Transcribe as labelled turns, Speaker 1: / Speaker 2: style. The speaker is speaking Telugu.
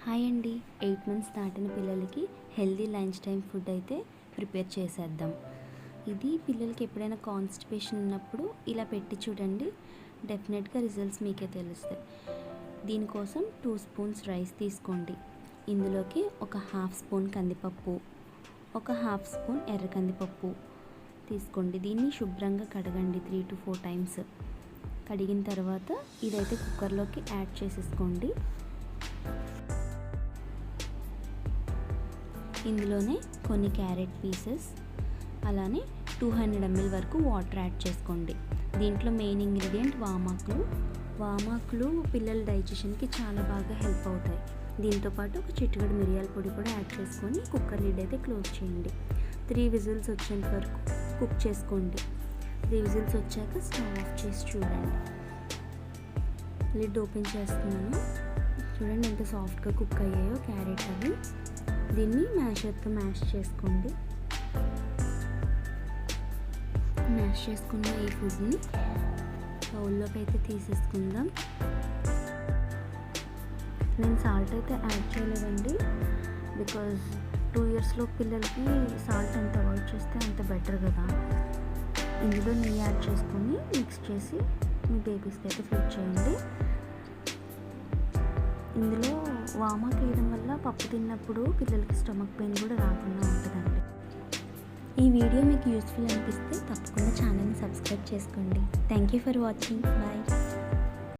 Speaker 1: హాయ్ అండి. 8 మంత్స్ దాటిన పిల్లలకి హెల్దీ లంచ్ టైం ఫుడ్ అయితే ప్రిపేర్ చేసేద్దాం. ఇది పిల్లలకి ఎప్పుడైనా కాన్స్టిపేషన్ ఉన్నప్పుడు ఇలా పెట్టి చూడండి, డెఫినెట్గా రిజల్ట్స్ మీకే తెలుస్తాయి. దీనికోసం 2 స్పూన్స్ రైస్ తీసుకోండి. ఇందులోకి ఒక హాఫ్ స్పూన్ కందిపప్పు, ఒక హాఫ్ స్పూన్ ఎర్ర కందిపప్పు తీసుకోండి. దీన్ని శుభ్రంగా కడగండి 3 to 4 టైమ్స్. కడిగిన తర్వాత ఇదైతే కుక్కర్లోకి యాడ్ చేసేసుకోండి. ఇందులోనే కొన్ని క్యారెట్ పీసెస్, అలానే 200 ml వరకు వాటర్ యాడ్ చేసుకోండి. దీంట్లో మెయిన్ ఇంగ్రీడియంట్ వామాకులు పిల్లల డైజెషన్కి చాలా బాగా హెల్ప్ అవుతాయి. దీంతోపాటు ఒక చిటికెడు మిరియాల పొడి కూడా యాడ్ చేసుకొని కుక్కర్ లిడ్ అయితే క్లోజ్ చేయండి. 3 విజిల్స్ వచ్చేంత వరకు కుక్ చేసుకోండి. 3 విజిల్స్ వచ్చాక స్టవ్ ఆఫ్ చేసి చూడండి. లిడ్ ఓపెన్ చేస్తున్నాను. చూడండి ఎంత సాఫ్ట్గా కుక్ అయ్యాయో క్యారెట్ అవి. దీన్ని మ్యాషర్తో మ్యాష్ చేసుకోండి. మ్యాష్ చేసుకున్న ఈ ఫుడ్ని బౌల్లోకి అయితే తీసేసుకుందాం. నేను సాల్ట్ అయితే యాడ్ చేయలేదండి, బికాజ్ 2 yearsలో పిల్లలకి సాల్ట్ ఎంత అవాయిడ్ చేస్తే అంత బెటర్ కదా. ఇందులో నెయ్యి యాడ్ చేసుకొని మిక్స్ చేసి మీ బేబీస్కి అయితే ఫీడ్ చేయండి. ఇందులో వామాకు వేయడం వల్ల పప్పు తిన్నప్పుడు పిల్లలకి స్టమక్ పెయిన్ కూడా రాకుండా ఉంటుందండి. ఈ వీడియో మీకు యూస్ఫుల్ అనిపిస్తే తప్పకుండా ఛానల్ని సబ్స్క్రైబ్ చేసుకోండి. Thank you for watching. Bye.